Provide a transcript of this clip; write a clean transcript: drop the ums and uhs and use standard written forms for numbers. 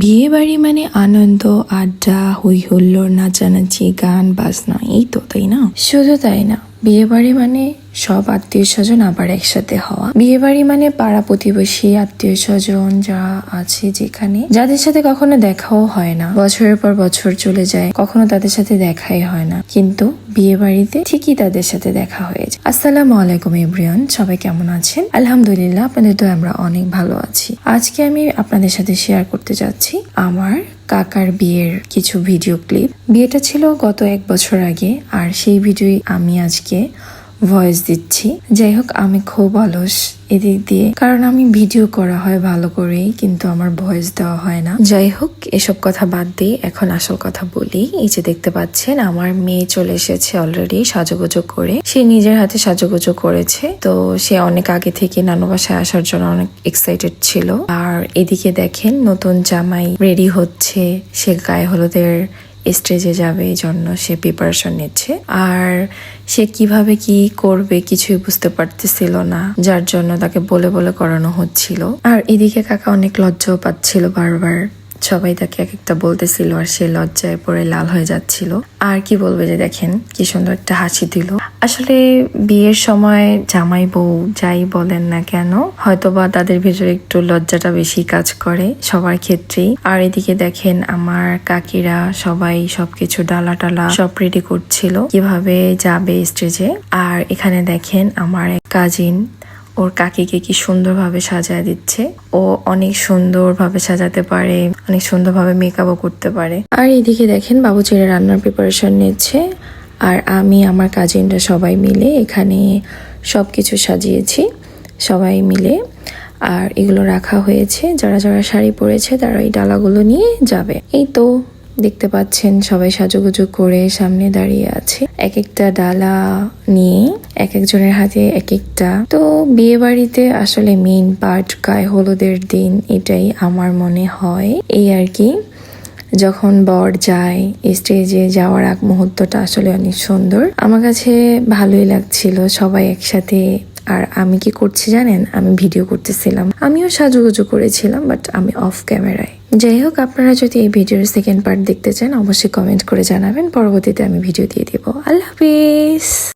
বিয়ে বাড়ি মানে আনন্দ, আড্ডা, হই হুল্লোড়, নাচানাচি, গান বাজনা, এই তো, তাই না? শুধু তাই না, বিয়ে বাড়ি মানে সব আত্মীয় স্বজন আবার একসাথে হওয়া। বিয়ে বাড়ি মানে পাড়া প্রতিবেশী, আত্মীয় স্বজন যা আছে যেখানে, যাদের সাথে কখনো দেখাও হয় না, বছরের পর বছর চলে যায়, কখনো তাদের সাথে দেখাই হয় না, কিন্তু বিয়ে বাড়িতে ঠিকই তাদের সাথে দেখা হয়ে যায়। আসসালামু আলাইকুম এভরিওয়ান, সবাই কেমন আছেন? আলহামদুলিল্লাহ, আপনাদের তো আমরা অনেক ভালো আছি। আজকে আমি আপনাদের সাথে শেয়ার করতে যাচ্ছি আমার কাকার বিয়ের কিছু ভিডিও ক্লিপ। বিয়েটা ছিল গত 1 বছর আগে, আর সেই ভিডিও আমি আজকে ভয়েস দিচ্ছি। যাই হোক, আমি খুব অলস এদিক দিয়ে, কারণ আমি ভিডিও করা হয় ভালো করেই, কিন্তু আমার ভয়েস দেওয়া হয় না। যাই হোক, এসব কথা বাদ দিই, এখন আসল কথা বলি। এই যে দেখতে পাচ্ছেন, আমার মেয়ে চলে এসেছে অলরেডি সাজুগুজু করে। সে নিজের হাতে সাজুগুজু করেছে, তো সে অনেক আগে থেকে নানু বাসায় আসার জন্য অনেক এক্সাইটেড ছিল। আর এদিকে দেখেন, নতুন জামাই রেডি হচ্ছে, সে গায়ে হলুদের স্টেজে যাবে, এই জন্য সে প্রিপারেশন নিচ্ছে। আর সে কিভাবে কি করবে কিছুই বুঝতে পারতেছিল না, যার জন্য তাকে বলে বলে করানো হচ্ছিল। আর এদিকে কাকা অনেক লজ্জাও পাচ্ছিল, বারবার সবাই তাকে এক একটা বলতেছিল, আর সে লজ্জায় পড়ে লাল হয়ে যাচ্ছিল। আর কি বলবে, যে দেখেন কি সুন্দর একটা হাসি দিল। আসলে বিয়ের সময় জামাই বউ যাই বলেন না কেন, হয়তোবা তাদের ভিতরে একটু লজ্জাটা বেশি কাজ করে সবার ক্ষেত্রেই। আর এদিকে দেখেন, আমার কাকিরা সবাই সবকিছু ডালা টালা সব রেডি করছিল কিভাবে যাবে স্টেজে। আর এখানে দেখেন, আমার এক কাজিন ওর কাকিকে কি সুন্দরভাবে সাজায় দিচ্ছে। ও অনেক সুন্দরভাবে সাজাতে পারে, অনেক সুন্দরভাবে মেকআপও করতে পারে। আর এদিকে দেখেন, বাবু ছেলে রান্নার প্রিপারেশন নিচ্ছে, আর আমি আমার কাজিনরা সবাই মিলে এখানে সবকিছু সাজিয়েছি সবাই মিলে। আর এগুলো রাখা হয়েছে, যারা যারা শাড়ি পরেছে তারা এই ডালাগুলো নিয়ে যাবে। এই তো দেখতে পাচ্ছেন, সবাই সাজুগুজু করে সামনে দাঁড়িয়ে আছে, এক একটা ডালা নিয়ে এক একজনের হাতে এক একটা। তো বিয়ে বাড়িতে আসলে মেইন পার্ট গায়ে হলুদের দিন, এটাই আমার মনে হয়। এই আর কি, যখন বর যায় স্টেজে যাওয়ার আগ মুহূর্তটা আসলে অনেক সুন্দর। আমার কাছে ভালোই লাগছিল সবাই একসাথে। আর আমি কি করছি জানেন, আমি ভিডিও করতেছিলাম, আমিও সাজুগুজু করেছিলাম, বাট আমি অফ ক্যামেরায়। যাই হোক, আপনারা যদি এই ভিডিওর সেকেন্ড পার্ট দেখতে চান অবশ্যই কমেন্ট করে জানাবেন, পরবর্তীতে আমি ভিডিও দিয়ে দিব। আল্লাহ হাফিজ।